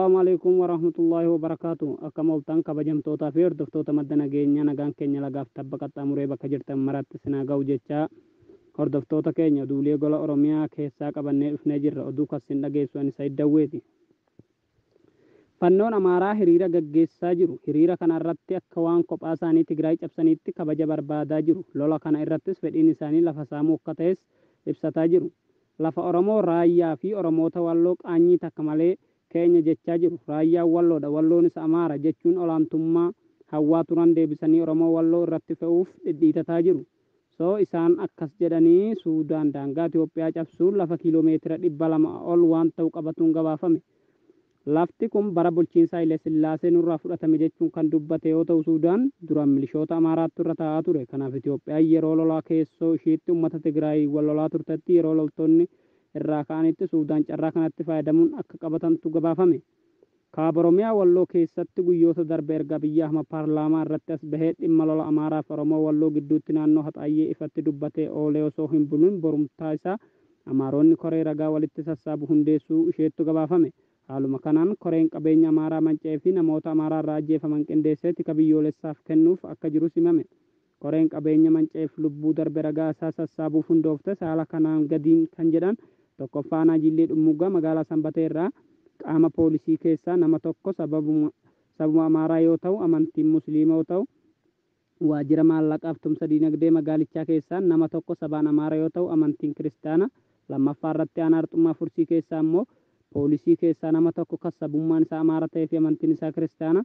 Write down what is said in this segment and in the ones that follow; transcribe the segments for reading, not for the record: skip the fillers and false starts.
السلام عليكم ورحمة الله وبركاته. أكملتن كبجمتوتا في هردفتوتا مدنا جينيا نغان كينيا لغاف تبقى تاموري بك جرتن مرات سناغاو جيتشا hordoftoota keenya duulee gola oromiyaa keessaa qabannee dhufnee jirra. Oduu kasin dhageessu ani Said Dawweeti. Fannoon Amaaraa hiriira gaggeessaa jiru. Hiriira kana irratti akka waan kophaa isaanii Tigraay cabsaniitti kabaja barbaadaa jiru. Lola kana irrattis fedhiin isaanii lafa saamuu akka ta'es ibsataa jiru. Lafa Oromoo Raayyaa fi Oromoota Walloo qaanyii takka malee keenya jechaa jiru. Raayyaan Walloodha, Walloonis Amaara jechuun olaantummaa hawwaa turan deebisanii Oromoo Walloo irratti fe'uuf dhidhiitataa jiru. Isaan akkas jedhanii Suudaan daangaa Itoophiyaa cabsuun lafa kiiloomeetira 200 ol waan ta'u qabatuun gabaafame. Lafti kun bara bulchiinsa Haile Sillaasee nurraa fudhatame jechuun kan dubbate yoo ta'u Suudaan duraan milishoota Amaaraatti irra taa'aa ture. Kanaaf Itoophiyaan yeroo lolaa keessoo ishiitti uummata Tigraay wal lolaa turtetti yeroo loltoonni irraa ka'anitti Suudaan carraa kanatti fayyadamuun akka qabatantu gabaafame. Kaaba Oromiyaa Walloo keessatti guyyoota darbe erga Abiyyi Ahmad paarlaamaa irratti as bahee dhimma lola Amaaraa fi Oromoo Walloo gidduutti naannoo Haxaayyee ifatti dubbatee oolee osoo hin buluun borumtaa isaa Amaaronni koree ragaa walitti sassaabu hundeessuu isheettu gabaafame. Haaluma kanaan koreen qabeenya Amaaraa manca'ee fi namoota Amaaraa irraa ajjeefaman qindeessee tika biyyoolessaaf kennuuf akka jiru simame. Koreen qabeenya manca'eef lubbuu darbe ragaa isaa sassaabuuf hundooftes haala kanaan gadiin kan jedhan tokkoffaan Ajillee Dhummugaa magaalaa Sanbatee irraa qaama poolisii keessaa nama tokko sababuma Amaaraa yoo ta'u amantiin Musliima yoo ta'u waajjira maallaqaaf tumsa diinagdee magaalichaa keessaa nama tokko sabaan Amaaraa yoo ta'u amantiin Kiristaana. Lammaffaa irratti aanaa Arxummaa Fursii keessaa immoo poolisii keessaa nama tokko kasabummaan isaa Amaara ta'ee fi amantiin isaa Kiristaana.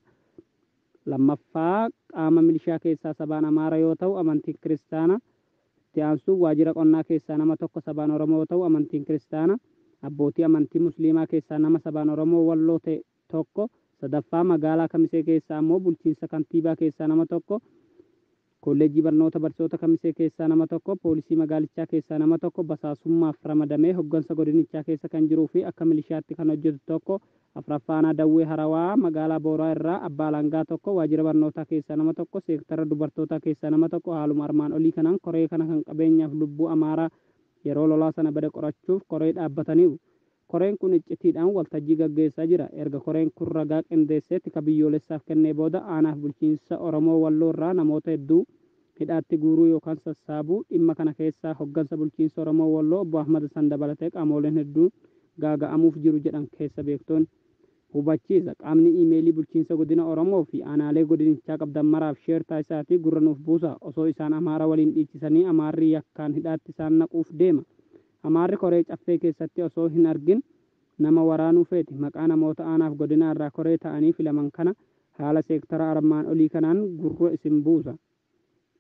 Lammaffaa qaama milishaa keessaa sabaan Amaaraa yoo ta'u amantiin Kiristaana. Itti aansuun waajjira qonnaa keessaa nama tokko sabaan Oromoo yoo ta'u amantiin Kiristaana. Abbootii amantii Musliimaa keessaa nama sabaan Oromoo Walloo ta'e tokko. Sadaffaa magaalaa Kamisee keessaa immoo bulchiinsa kantiibaa keessaa nama tokko. Kolleejjii barnoota barsiisota Kamisee keessaa nama tokko. Poolisii magaalichaa keessaa nama tokko. Basaasummaaf ramadamee hoggansa godinichaa keessa kan jiruu fi akka milishaatti kan hojjetu tokko. Afuraffaan Dawwee Harawaa magaalaa Booraa irraa abbaa alangaa tokko. Waajjira barnootaa keessaa nama tokko. Seektara dubartootaa keessaa nama tokko. Haaluma armaan olii kanaan koree kana kan qabeenyaaf lubbuu Amaaraa yeroo lolaa sana bada qorachuuf koree dhaabbataniiru. Koreen kun iccitiidhaan waltajjii gaggeessaa jira. Erga koreen kun ragaa qindeessee tika biyyoolessaaf kennee booda aanaaf bulchiinsa Oromoo Walloo irraa namoota hedduu hidhaatti guuruu yookaan sassaabuu dhimma kana keessaa hoggansa bulchiinsa Oromoo Walloo obbo Ahmad San dabalatee qaamoleen hedduun gaaga'amuuf jiru jedhan keessa beektoonni. Hubachiisa qaamni iimeelii bulchiinsa godina Oromoo fi aanaalee godinichaa qabdan maraaf sheer taasisaatii gurra nuuf buusa osoo isaan Amaara waliin dhiichisanii Amaarri yakkaan hidhaatti isaan naquuf deema. Amaarri koree caffee keessatti osoo hin argin nama waraanuu feeti. Maqaa namoota aanaaf godina irraa koree ta'anii filaman kana haala seektara armaan olii kanaan gurra isin buusa.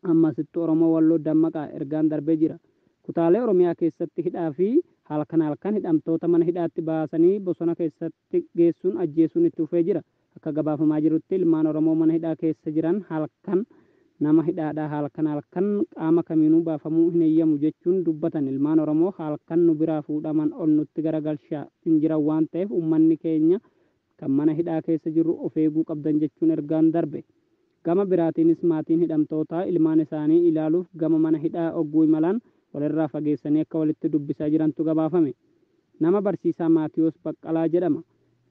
Ammasitti Oromoo Walloo dammaqaa ergaan darbee jira. Kutaalee Oromiyaa keessatti hidhaa fi halkan hidhamtoota mana hidhaatti baasanii bosona keessatti geessuun ajjeesuun itti fufee jira. Akka gabaafamaa jirutti ilmaan Oromoo mana hidhaa keessa jiran halkan nama hidhaadhaa halkan qaama kamiinuu baafamuu hin eeyyamu jechuun dubbatan. Ilmaan Oromoo halkan nu biraa fuudhaman ol nutti garagalchaa hin jiran waan ta'eef uummanni keenya kan mana hidhaa keessa jiru of eeguu qabdan jechuun ergaan darbe. Gama biraatiinis maatiin hidhamtootaa ilmaan isaanii ilaaluuf gama mana hidhaa ogguu imalan walirraa fageessanii akka walitti dubbisaa jirantu gabaafame. Nama barsiisaa Maatiyoos Baqqalaa jedhama.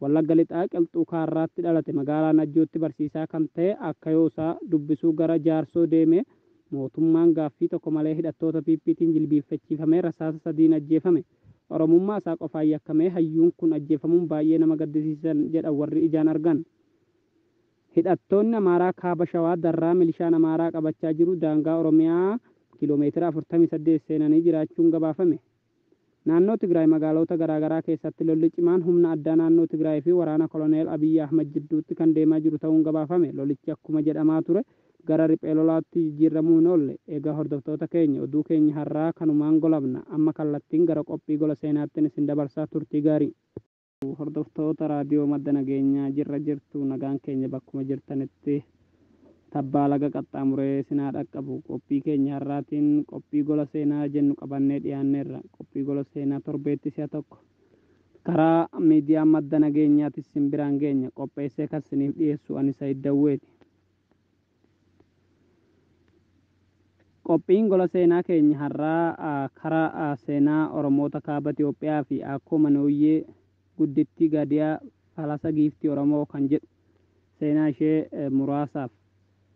Wallagga Lixaa Qilxuu Kaarraatti dhalate. Magaalaa Najjootti barsiisaa kan ta'e akka yoo isaa dubbisuu gara Jaarsoo deeme mootummaan gaaffii tokko malee hidhattoota PPT'n jilbiiffachiifamee rasaasa 3 ajjeefame. Oromummaa isaa qofaan yakkamee hayyuun kun ajjeefamuun baay'ee nama gaddisiisan jedha warri ijaan argan. Hidhattoonni Amaaraa Kaaba Shawaa Darraa milishaan Amaaraa qabachaa jiru daangaa Oromiyaa kiiloomeetira 48 seenanii jiraachuun gabaafame. Naannoo Tigraay magaalota garaagaraa keessatti lolli cimaan humna addaa naannoo Tigraay fi waraana koloneel Abiyyi Ahmad jidduutti kan deemaa jiru ta'uun gabaafame. Lolichi akkuma jedhamaa ture gara riphee lolaatti jijjiiramuu hin oolle. Egaa hordoftoota keenya oduu keenya har'aa kanumaan golabna. Amma kallattiin gara qophii gola seenaatti isin dabarsaa turtii gaarii. Hordoftoota raadiyoo madda nageenyaa jirra jirtu nagaan keenya bakkuma jirtanitti tabbaa laga qaxxaamuree sinaa dhaqqabu. Qophii keenya har'aatiin qophii gola seenaa jennu qabannee dhiyaanneerra. Qophii gola seenaa torbeetti si'a tokko karaa miidiyaa madda nageenyaatis isin biraan geenya qopheessee kan isiniif dhiyeessu ani Said Dawweeti. Qophiin gola seenaa keenya har'aa karaa seenaa Oromoota kaaba Itoophiyaa fi akkuma Nooyyee guddittii Gaadiyaa falasa giiftii Oromoo kan jedhu seenaa ishee muraasaaf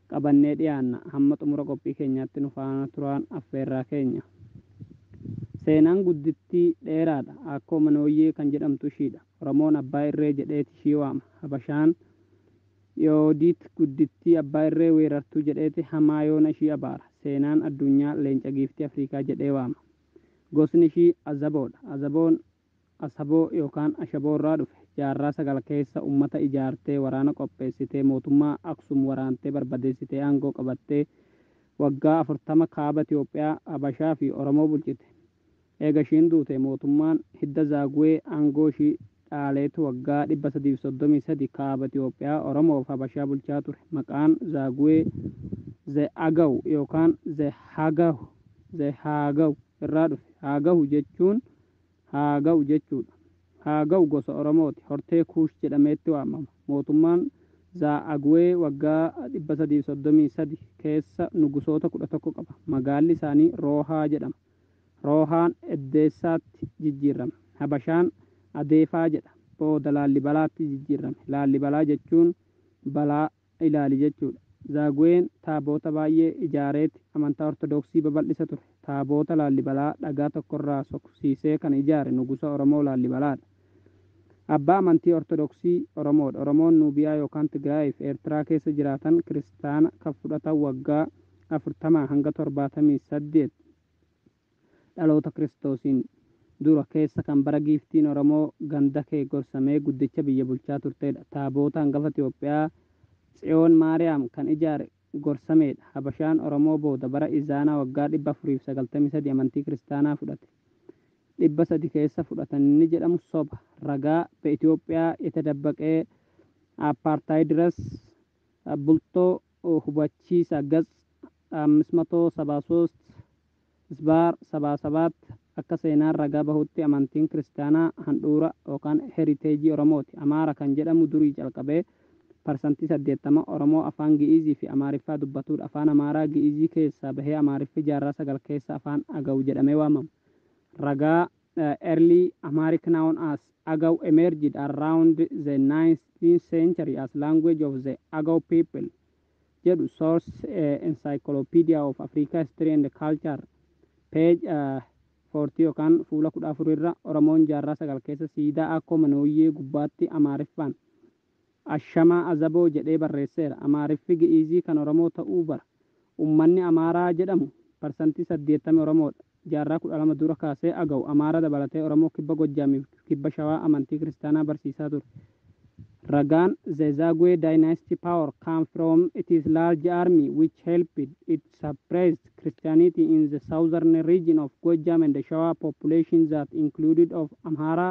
qabannee dhiyaanna. Hamma xumura qophii keenyaatti nu faana turaan affeerraa keenya. Seenaan guddittii dheeraadha. Akkuma Manooyyee kan jedhamtu ishiidha. Oromoon abbaa irree jedheeti ishii waama. Habashaan Yoodiit guddittii abbaa irree weerartuu jedheeti hamaa yoona ishii abaara. Seenaan addunyaa leenca giiftii Afrikaa jedhee waama. Gosni ishii Azaboodha. Azaboon Asaboo yookaan Ashaboo irraa dhufe. Jaarraa 9 keessa uummata ijaartee waraana qopheessitee mootummaa Aksum waraantee barbadeessitee aangoo qabattee waggaa 40 kaaba Itoophiyaa, Habashaa fi Oromoo bulchite. Eega ishiin duute mootummaan hidda Zaaguwee aangoo ishii dhaaleetu waggaa 333 kaaba Itoophiyaa, Oromoo fi Habashaa bulchaa ture. Maqaan Zaaguwee Ze'agaw yookaan Zehagaw irraa dhufe. Haagaw jechuun Haagaw jechuudha. Haagaw gosa Oromooti. Hortee Kuush jedhameetti waamama. Mootummaan Za'agwee waggaa 333 keessa nugusoota 11 qaba. Magaalli isaanii Roohaa jedhama. Roohaan Eddeessaatti jijjiirame. Habashaan Adeefaa jedha. Booda Laallibalaatti jijjiirame. Laallibalaa jechuun balaa ilaali jechuudha. Zaagween taaboota baay'ee ijaareeti amantaa Ortodoksii babal'isa ture. Taaboota Laallibalaa dhagaa tokkorraa soqsiisee kan ijaare nugusa Oromoo Laallibalaadha. Abbaa amantii Ortodoksii Oromoodha. Oromoon Nuubiyaa yookaan Tigraay fi Eertiraa keessa jiraatan kiristaana kan fudhatan waggaa 40 hanga 78 dhaloota Kiristoosiin dura keessa kan bara giiftiin Oromoo ganda kee gorsamee guddicha biyya bulchaa turtedha. Taaboota hangafa Itoophiyaa Tsiyoon Maariyaam kan ijaare gorsameedha. Habashaan Oromoo booda bara Izaanaa waggaa 493 amantii kiristaanaa fudhate. 300 keessa fudhatanni jedhamu soba. Ragaa በኢትዮጵያ የተደበቀ አፓርታይድ ድረስ bultoo hubachiisa gaz 573 isbaar 77 akka seenaan ragaa bahutti amantiin kiristaanaa handhuura yookaan heriteejii Oromooti. Amaara kan jedhamu durii calqabee parsantii 80 Oromoo afaan Gi'izii fi Amaariffaa dubbatudha. Afaan Amaaraa Gi'izii keessaa bahee Amaariffi jaarraa 9 keessa afaan Agaw jedhamee waamama. Ragaa early Amharic known as Agaw emerged around the 19th century as language of the Agaw people jedhu source encyclopedia of Africa history and culture page 40 yookaan fuula 14 irra Oromoon jaarraa 9 keessa siidaa akkoo Manooyyee gubbaatti Amaariffaan Ashamaa Azaboo jedhee barreesseera. Amaariffi Gi'izii kan Oromoo ta'uu bara. Uummanni Amaaraa jedhamu parsantii 80 Oromoodha. Jaarraa 12 dura kaasee Agaw Amaara dabalatee Oromoo kibba Gojjaamii fi kibba Shawaa amantii kiristaanaa barsiisaa ture. Ragaan the Zagwe dynasty power came from its large army which helped it suppress Christianity in the southern region of Gojjam and the Shawa population that included of Amhara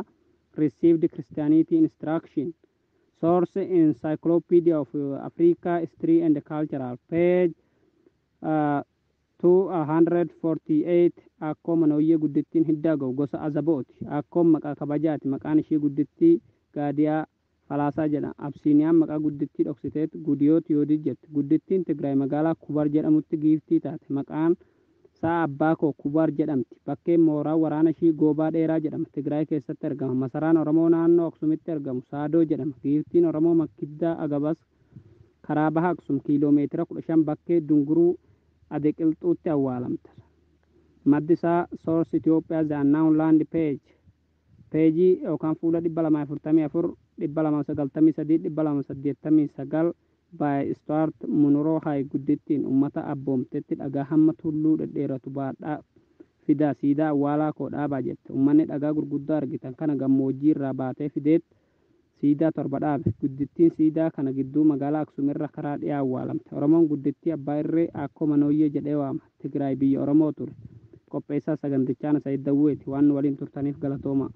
received Christianity instruction. Source Encyclopedia of Africa History and Cultural page 248 akkoo Manooyyee guddittiin hidda Agaw gosa Azabooti. Akkoon maqaa kabajaati. Maqaan ishee guddittii Gaadiyaa Falaasaa jedha. Absiiniyaan maqaa guddittii dhoksiteet Gudiyoot Yoodit jette. Guddittiin Tigraay magaalaa Kubar jedhamutti giiftii taate. Maqaan isaa abbaa koo Kubar jedhamti. Bakkeen mooraa waraana ishii Goobaa Dheeraa jedhama. Tigraay keessatti argama. Masaraan Oromoo naannoo Aksumitti argamu Saadoo jedhama. Giiftiin Oromoo Makkiddaa Agabas karaa baha Aksum kiiloomeetira 15 bakkee Dunguruu Adeqilxuutti awwaalamte. Maddi isaa source Itoophiyaa the unknown land page peejii yookaan fuula 244 293 289 by Stuart Munro Hay guddittiin uummata abboomtetti dhagaa hamma tulluu dhedheeratu baadhaa fidaa siidaa awwaalaa koo dhaabaa jette. Uummanni dhagaa gurguddaa argitan kana gammoojjii irraa baatee fideet siidaa 7 dhaabe. Guddittiin siidaa kana gidduu magaalaa Aksum irra karaa dhiyaa awwaalamte. Oromoon guddittii abbaa irree akkoo Manooyyee jedhee waama. Tigraay biyya Oromoo ture. Qopheessaa sagantichaan Sayyid Dawweeti. Waan waliin turtaniif galatooma.